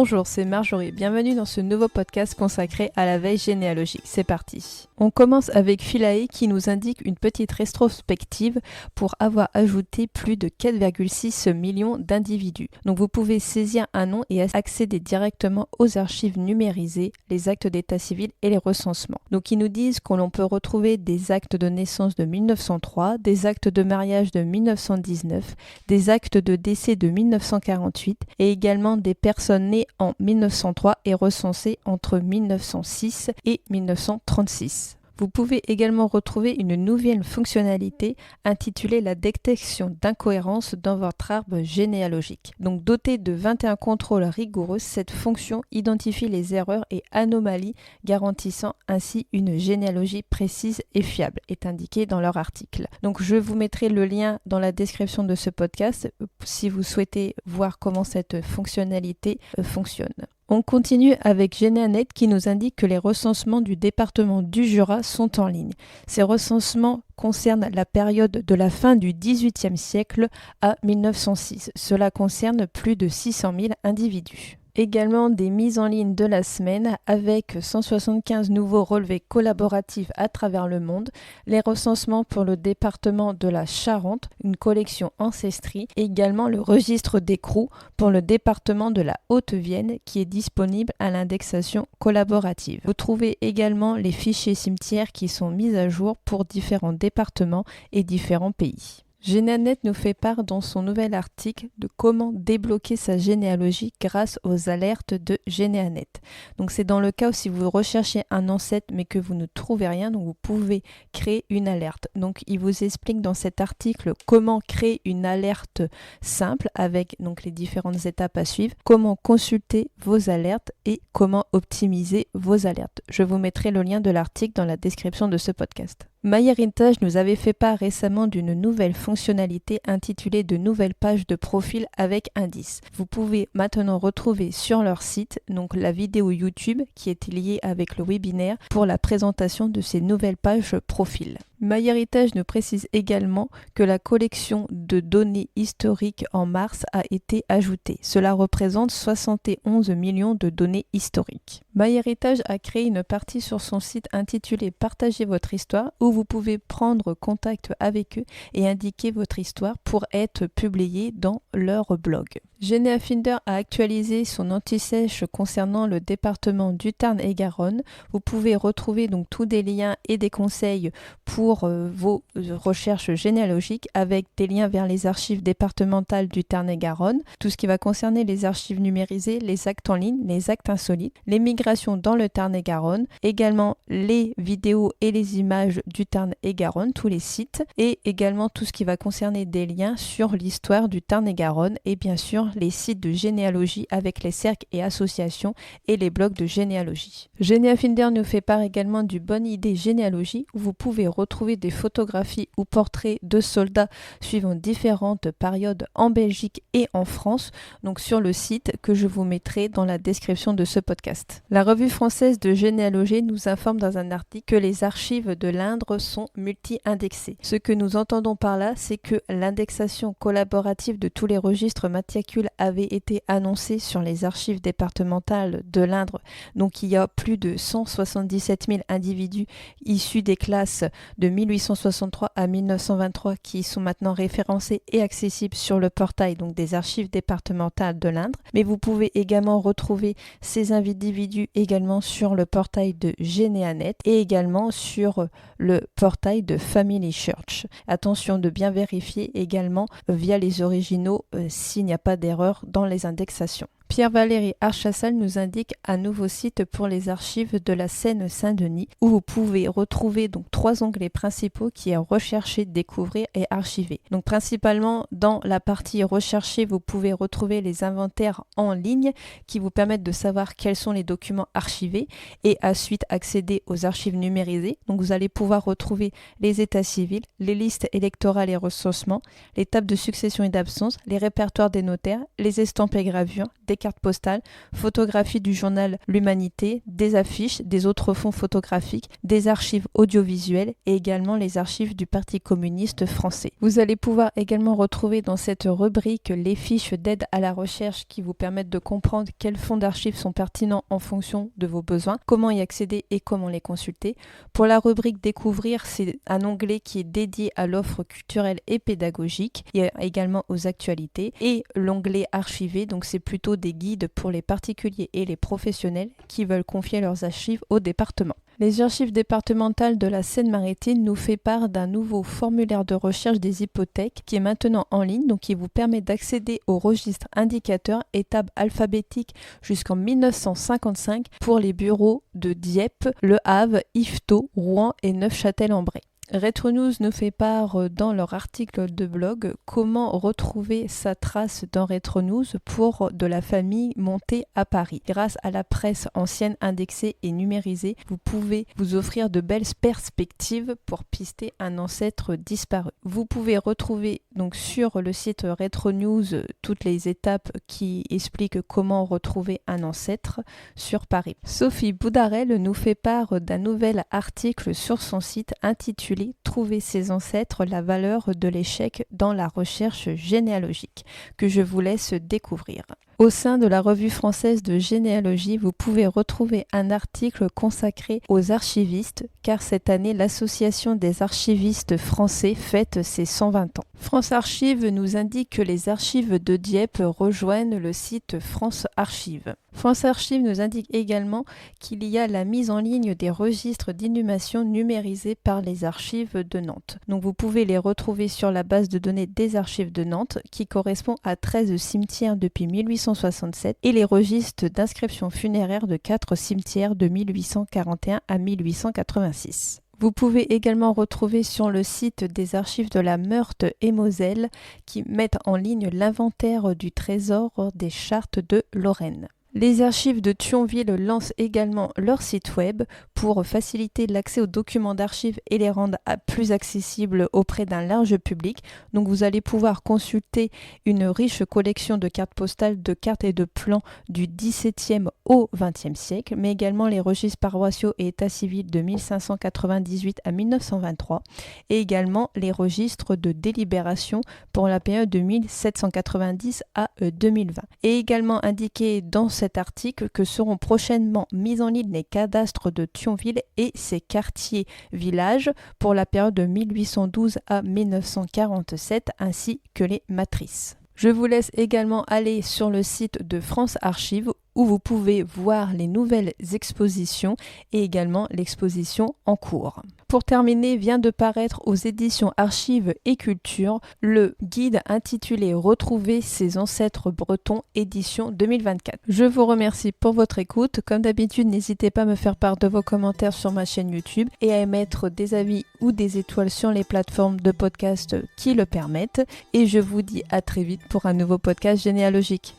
Bonjour, c'est Marjorie. Bienvenue dans ce nouveau podcast consacré à la veille généalogique. C'est parti. On commence avec Philae qui nous indique une petite rétrospective pour avoir ajouté plus de 4,6 millions d'individus. Donc vous pouvez saisir un nom et accéder directement aux archives numérisées, les actes d'état civil et les recensements. Donc ils nous disent que l'on peut retrouver des actes de naissance de 1903, des actes de mariage de 1919, des actes de décès de 1948 et également des personnes nées en 1903 et recensées entre 1906 et 1936. Vous pouvez également retrouver une nouvelle fonctionnalité intitulée la détection d'incohérences dans votre arbre généalogique. Donc dotée de 21 contrôles rigoureux, cette fonction identifie les erreurs et anomalies garantissant ainsi une généalogie précise et fiable, est indiqué dans leur article. Donc je vous mettrai le lien dans la description de ce podcast si vous souhaitez voir comment cette fonctionnalité fonctionne. On continue avec Généanet qui nous indique que les recensements du département du Jura sont en ligne. Ces recensements concernent la période de la fin du XVIIIe siècle à 1906. Cela concerne plus de 600 000 individus. Également des mises en ligne de la semaine avec 175 nouveaux relevés collaboratifs à travers le monde, les recensements pour le département de la Charente, une collection Ancestry, et également le registre d'écrou pour le département de la Haute-Vienne qui est disponible à l'indexation collaborative. Vous trouvez également les fichiers cimetières qui sont mis à jour pour différents départements et différents pays. Généanet nous fait part dans son nouvel article de comment débloquer sa généalogie grâce aux alertes de Généanet. Donc c'est dans le cas où si vous recherchez un ancêtre mais que vous ne trouvez rien, donc vous pouvez créer une alerte. Donc il vous explique dans cet article comment créer une alerte simple avec donc les différentes étapes à suivre, comment consulter vos alertes et comment optimiser vos alertes. Je vous mettrai le lien de l'article dans la description de ce podcast. MyHeritage nous avait fait part récemment d'une nouvelle fonctionnalité intitulée de nouvelles pages de profil avec indice. Vous pouvez maintenant retrouver sur leur site donc la vidéo YouTube qui est liée avec le webinaire pour la présentation de ces nouvelles pages profil. MyHeritage nous précise également que la collection de données historiques en mars a été ajoutée. Cela représente 71 millions de données historiques. MyHeritage a créé une partie sur son site intitulée Partagez votre histoire où vous pouvez prendre contact avec eux et indiquer votre histoire pour être publiée dans leur blog. GeneaFinder a actualisé son anti-sèche concernant le département du Tarn-et-Garonne. Vous pouvez retrouver donc tous des liens et des conseils pour vos recherches généalogiques avec des liens vers les archives départementales du Tarn-et-Garonne, tout ce qui va concerner les archives numérisées, les actes en ligne, les actes insolites, les migrations dans le Tarn-et-Garonne, également les vidéos et les images du Tarn-et-Garonne, tous les sites, et également tout ce qui va concerner des liens sur l'histoire du Tarn-et-Garonne et bien sûr les sites de généalogie avec les cercles et associations et les blogs de généalogie. GeneaFinder nous fait part également du Bonne Idée Généalogie où vous pouvez retrouver des photographies ou portraits de soldats suivant différentes périodes en Belgique et en France, donc sur le site que je vous mettrai dans la description de ce podcast. La revue française de généalogie nous informe dans un article que les archives de l'Indre sont multi-indexées. Ce que nous entendons par là, c'est que l'indexation collaborative de tous les registres matricules avait été annoncée sur les archives départementales de l'Indre. Donc il y a plus de 177 000 individus issus des classes de 1863 à 1923 qui sont maintenant référencés et accessibles sur le portail donc des archives départementales de l'Indre. Mais vous pouvez également retrouver ces individus également sur le portail de Généanet et également sur le portail de Family Search. Attention de bien vérifier également via les originaux s'il n'y a pas d'erreur dans les indexations. Pierre-Valéry Archassal nous indique un nouveau site pour les archives de la Seine-Saint-Denis où vous pouvez retrouver donc 3 onglets principaux qui est rechercher, découvrir et archiver. Donc principalement dans la partie rechercher, vous pouvez retrouver les inventaires en ligne qui vous permettent de savoir quels sont les documents archivés et ensuite accéder aux archives numérisées. Donc vous allez pouvoir retrouver les états civils, les listes électorales et recensements, les tables de succession et d'absence, les répertoires des notaires, les estampes et gravures, des cartes postales, photographies du journal L'Humanité, des affiches, des autres fonds photographiques, des archives audiovisuelles et également les archives du Parti communiste français. Vous allez pouvoir également retrouver dans cette rubrique les fiches d'aide à la recherche qui vous permettent de comprendre quels fonds d'archives sont pertinents en fonction de vos besoins, comment y accéder et comment les consulter. Pour la rubrique Découvrir, c'est un onglet qui est dédié à l'offre culturelle et pédagogique et également aux actualités. Et l'onglet Archiver, donc c'est plutôt des guides pour les particuliers et les professionnels qui veulent confier leurs archives au département. Les archives départementales de la Seine-Maritime nous fait part d'un nouveau formulaire de recherche des hypothèques qui est maintenant en ligne, donc qui vous permet d'accéder au registre indicateur étape alphabétique jusqu'en 1955 pour les bureaux de Dieppe, Le Havre, Yvetot, Rouen et Neufchâtel-en-Bray. Retro News nous fait part dans leur article de blog comment retrouver sa trace dans Retro News pour de la famille montée à Paris. Grâce à la presse ancienne indexée et numérisée, vous pouvez vous offrir de belles perspectives pour pister un ancêtre disparu. Vous pouvez retrouver donc sur le site Retro News toutes les étapes qui expliquent comment retrouver un ancêtre sur Paris. Sophie Boudarel nous fait part d'un nouvel article sur son site intitulé Trouver ses ancêtres, la valeur de l'échec dans la recherche généalogique, que je vous laisse découvrir. Au sein de la revue française de généalogie, vous pouvez retrouver un article consacré aux archivistes, car cette année, l'Association des archivistes français fête ses 120 ans. France Archives nous indique que les archives de Dieppe rejoignent le site France Archives. France Archives nous indique également qu'il y a la mise en ligne des registres d'inhumation numérisés par les archives de Nantes. Donc vous pouvez les retrouver sur la base de données des archives de Nantes, qui correspond à 13 cimetières depuis 1867, et les registres d'inscription funéraire de 4 cimetières de 1841 à 1886. Vous pouvez également retrouver sur le site des archives de la Meurthe et Moselle qui mettent en ligne l'inventaire du trésor des chartes de Lorraine. Les archives de Thionville lancent également leur site web pour faciliter l'accès aux documents d'archives et les rendre plus accessibles auprès d'un large public. Donc vous allez pouvoir consulter une riche collection de cartes postales, de cartes et de plans du XVIIe au XXe siècle, mais également les registres paroissiaux et états civils de 1598 à 1923 et également les registres de délibération pour la période de 1790 à 2020. Et également indiqué dans cet article que seront prochainement mis en ligne les cadastres de Thionville et ses quartiers-villages pour la période de 1812 à 1947 ainsi que les matrices. Je vous laisse également aller sur le site de France Archives où vous pouvez voir les nouvelles expositions et également l'exposition en cours. Pour terminer, vient de paraître aux éditions Archives et Culture le guide intitulé Retrouver ses ancêtres bretons, édition 2024. Je vous remercie pour votre écoute. Comme d'habitude, n'hésitez pas à me faire part de vos commentaires sur ma chaîne YouTube et à émettre des avis ou des étoiles sur les plateformes de podcast qui le permettent. Et je vous dis à très vite pour un nouveau podcast généalogique.